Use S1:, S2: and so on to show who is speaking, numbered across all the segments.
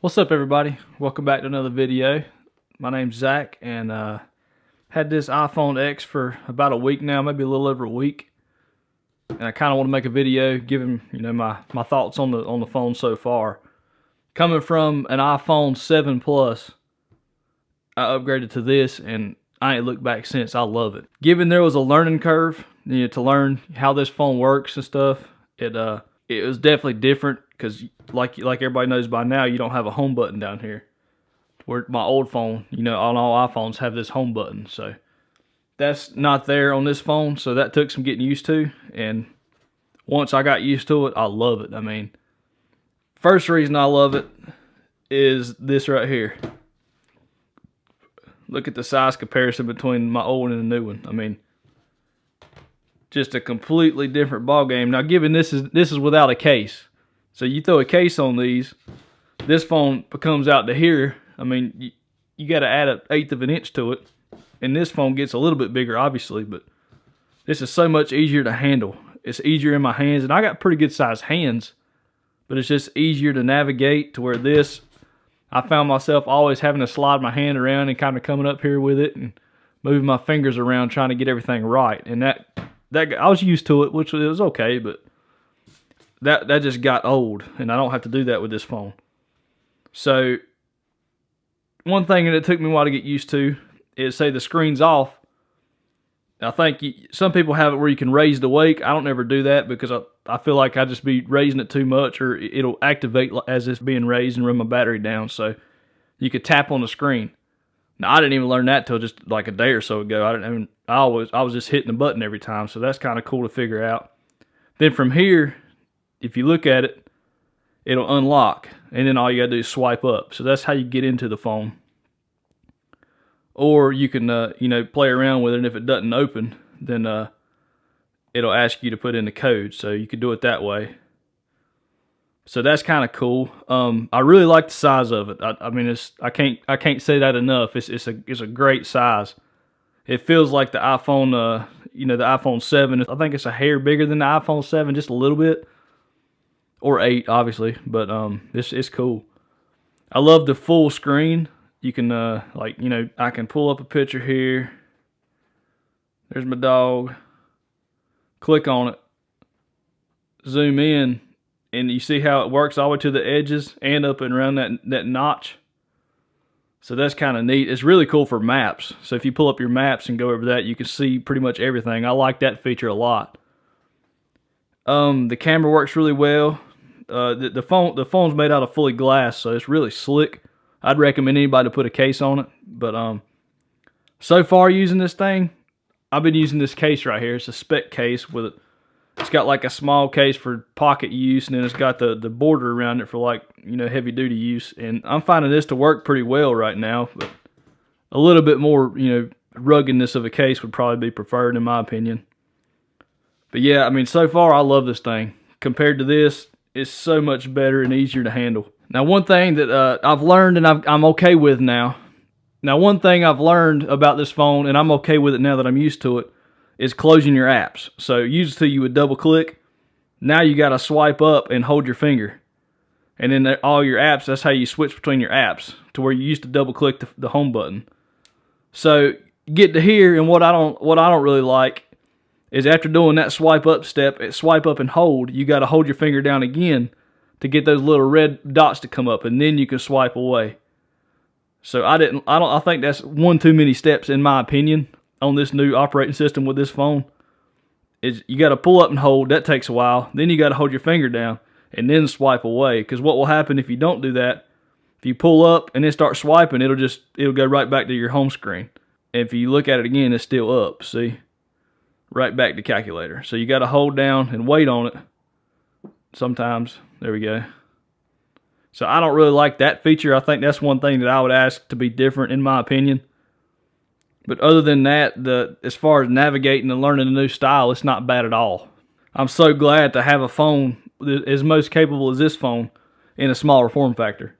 S1: What's up, everybody? Welcome back to another video. My name's Zach, and had this iPhone X for about a week now, maybe a little over a week. And I kind of want to make a video giving my thoughts on the phone so far. Coming from an iPhone 7 Plus, I upgraded to this, and I ain't looked back since. I love it. Given there was a learning curve, to learn how this phone works and stuff, it was definitely different because, like everybody knows by now, you don't have a home button down here. Where my old phone, on all iPhones have this home button, so that's not there on this phone. So that took some getting used to, and once I got used to it, I love it. I mean, first reason I love it is this right here. Look at the size comparison between my old one and the new one. I mean, just a completely different ball game. Now, given this is without a case, so you throw a case on these, this phone comes out to here. I mean, you got to add 1/8 of an inch to it, and this phone gets a little bit bigger, obviously, but this is so much easier to handle. It's easier in my hands, and I got pretty good sized hands, but it's just easier to navigate to where this, I found myself always having to slide my hand around and kind of coming up here with it and moving my fingers around trying to get everything right, and that I was used to it, which was okay, but that just got old, and I don't have to do that with this phone. So one thing that it took me a while to get used to is, say the screen's off. I think some people have it where you can raise the wake. I don't ever do that because I feel like I just be raising it too much, or it'll activate as it's being raised and run my battery down. So you could tap on the screen. Now, I didn't even learn that till just like a day or so ago. I was just hitting the button every time, so that's kind of cool to figure out. Then from here, if you look at it, it'll unlock, and then all you gotta do is swipe up. So that's how you get into the phone. Or you can play around with it, and if it doesn't open, then it'll ask you to put in the code. So you could do it that way. So that's kind of cool. I really like the size of it. I mean, I can't say that enough. It's a great size. It feels like the iPhone, the iPhone 7. I think it's a hair bigger than the iPhone 7, just a little bit, or 8, obviously. But it's cool. I love the full screen. You can I can pull up a picture here. There's my dog. Click on it. Zoom in. And you see how it works all the way to the edges and up and around that notch. So that's kind of neat. It's really cool for maps. So if you pull up your maps and go over that, you can see pretty much everything. I like that feature a lot. The camera works really well. The phone's made out of fully glass, so it's really slick. I'd recommend anybody to put a case on it. But so far using this thing, I've been using this case right here. It's a spec case with it. It's got like a small case for pocket use, and then it's got the border around it for heavy duty use. And I'm finding this to work pretty well right now, but a little bit more, ruggedness of a case would probably be preferred in my opinion. But yeah, I mean, so far I love this thing. Compared to this, it's so much better and easier to handle. Now, one thing that I've learned and I'm okay with now. Now, one thing I've learned about this phone, and I'm okay with it now that I'm used to it, is closing your apps. So usually you would double click. Now you got to swipe up and hold your finger. And then all your apps, that's how you switch between your apps, to where you used to double click the home button. So get to here, and what I don't really like is after doing that swipe up step, swipe up and hold, you got to hold your finger down again to get those little red dots to come up, and then you can swipe away. So I think that's one too many steps in my opinion on this new operating system with this phone. Is you got to pull up and hold. That takes a while. Then you got to hold your finger down and then swipe away. Because what will happen if you don't do that? If you pull up and then start swiping, it'll go right back to your home screen. And if you look at it again, it's still up. See, right back to calculator. So you got to hold down and wait on it. Sometimes there we go. So I don't really like that feature. I think that's one thing that I would ask to be different in my opinion. But other than that, as far as navigating and learning a new style, it's not bad at all. I'm so glad to have a phone as most capable as this phone in a smaller form factor.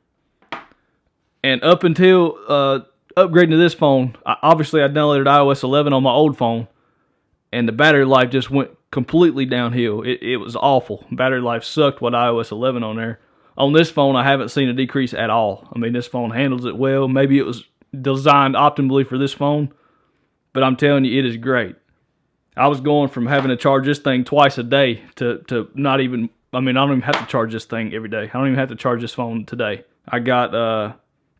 S1: And up until upgrading to this phone, obviously I downloaded iOS 11 on my old phone, and the battery life just went completely downhill. It was awful. Battery life sucked with iOS 11 on there. On this phone, I haven't seen a decrease at all. I mean, this phone handles it well. Maybe it was designed optimally for this phone, but I'm telling you, it is great. I was going from having to charge this thing twice a day to not even, I mean, I don't even have to charge this thing every day. I don't even have to charge this phone today. I got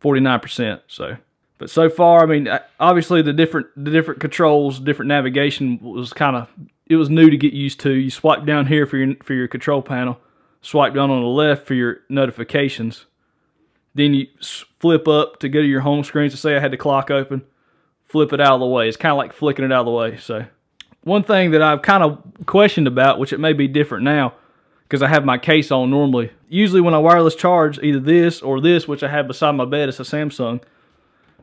S1: 49%, so. But so far, I mean, obviously the different controls, different navigation was it was new to get used to. You swipe down here for your control panel, swipe down on the left for your notifications. Then you flip up to go to your home screen. So say I had the clock open, flip it out of the way. It's kind of like flicking it out of the way. So one thing that I've kind of questioned about, which it may be different now, because I have my case on normally. Usually when I wireless charge, either this or this, which I have beside my bed, it's a Samsung.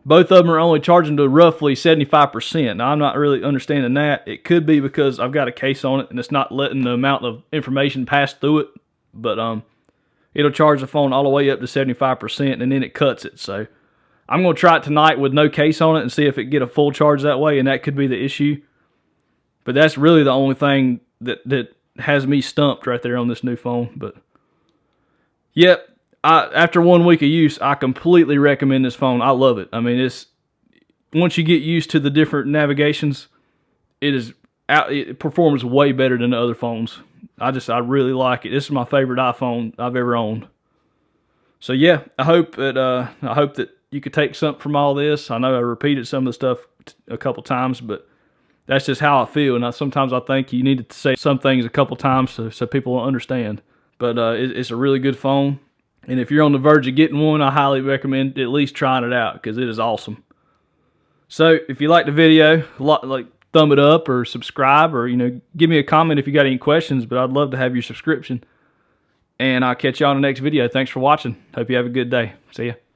S1: Both of them are only charging to roughly 75%. Now, I'm not really understanding that. It could be because I've got a case on it and it's not letting the amount of information pass through it. But it'll charge the phone all the way up to 75% and then it cuts it. So I'm going to try it tonight with no case on it and see if it get a full charge that way, and that could be the issue. But that's really the only thing that has me stumped right there on this new phone. But yep. After 1 week of use, I completely recommend this phone. I love it. I mean, once you get used to the different navigations, it performs way better than the other phones. I really like it. This is my favorite iPhone I've ever owned. So yeah, I hope that you could take something from all this. I know I repeated some of the stuff a couple times, but that's just how I feel. And sometimes I think you need to say some things a couple times so people will understand. But it's a really good phone. And if you're on the verge of getting one, I highly recommend at least trying it out because it is awesome. So if you like the video, like thumb it up or subscribe, or give me a comment if you got any questions. But I'd love to have your subscription. And I'll catch you on the next video. Thanks for watching. Hope you have a good day. See ya.